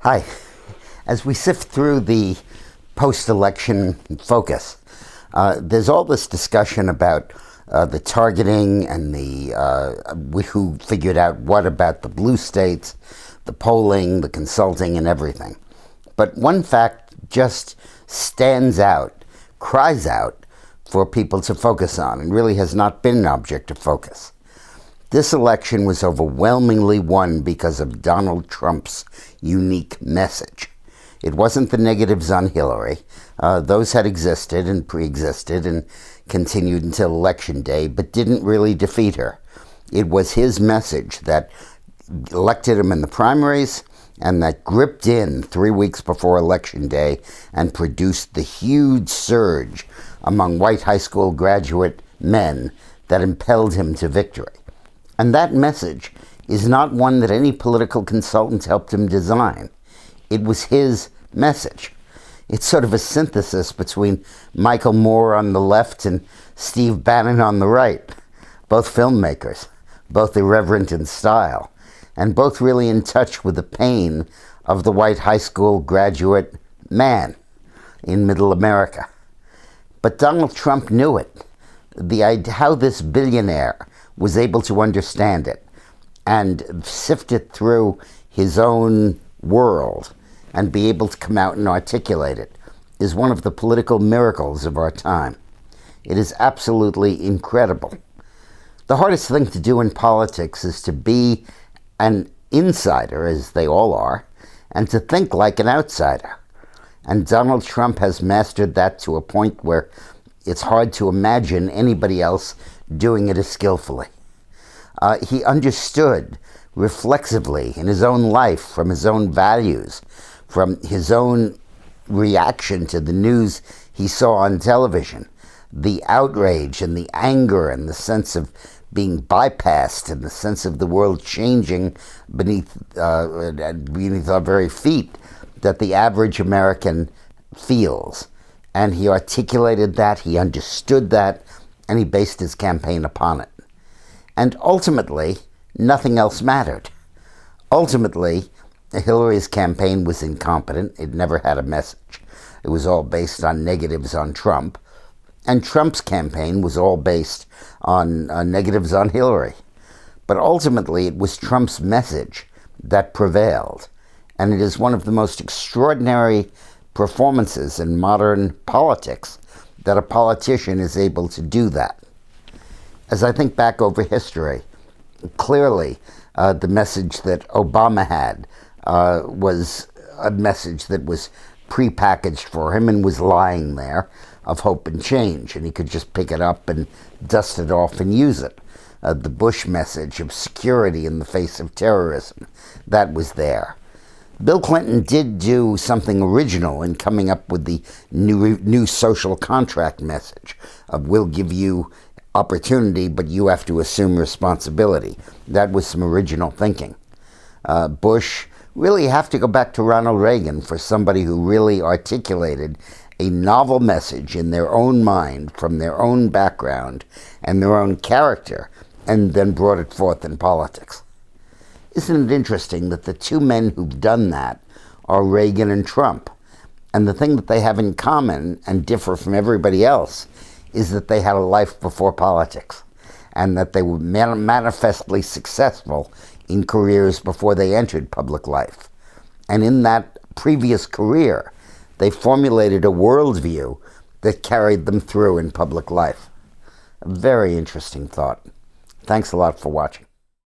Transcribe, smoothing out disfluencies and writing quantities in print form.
Hi. As we sift through the post-election focus, there's all this discussion about the targeting and who figured out what about the blue states, the polling, the consulting, and everything. But one fact just stands out, cries out for people to focus on, and really has not been an object of focus. This election was overwhelmingly won because of Donald Trump's unique message. It wasn't the negatives on Hillary. Those had existed and pre-existed and continued until Election Day, but didn't really defeat her. It was his message that elected him in the primaries and that gripped in 3 weeks before Election Day and produced the huge surge among white high school graduate men that impelled him to victory. And that message is not one that any political consultant helped him design. It was his message. It's sort of a synthesis between Michael Moore on the left and Steve Bannon on the right. Both filmmakers, both irreverent in style, and both really in touch with the pain of the white high school graduate man in middle America. But Donald Trump knew it. How this billionaire was able to understand it and sift it through his own world and be able to come out and articulate it is one of the political miracles of our time. It is absolutely incredible. The hardest thing to do in politics is to be an insider, as they all are, and to think like an outsider. And Donald Trump has mastered that to a point where it's hard to imagine anybody else doing it as skillfully. He understood reflexively in his own life, from his own values, from his own reaction to the news he saw on television, the outrage and the anger and the sense of being bypassed and the sense of the world changing beneath our very feet that the average American feels. And he articulated that, he understood that, and he based his campaign upon it. And ultimately, nothing else mattered. Ultimately, Hillary's campaign was incompetent. It never had a message. It was all based on negatives on Trump. And Trump's campaign was all based on negatives on Hillary. But ultimately, it was Trump's message that prevailed. And it is one of the most extraordinary performances in modern politics that a politician is able to do that. As I think back over history, clearly the message that Obama had was a message that was prepackaged for him and was lying there, of hope and change, and he could just pick it up and dust it off and use it. The Bush message of security in the face of terrorism, that was there. Bill Clinton did do something original in coming up with the new social contract message of we'll give you opportunity, but you have to assume responsibility. That was some original thinking. Bush, really have to go back to Ronald Reagan for somebody who really articulated a novel message in their own mind, from their own background and their own character, and then brought it forth in politics. Isn't it interesting that the two men who've done that are Reagan and Trump? And the thing that they have in common and differ from everybody else is that they had a life before politics and that they were manifestly successful in careers before they entered public life. And in that previous career, they formulated a worldview that carried them through in public life. A very interesting thought. Thanks a lot for watching.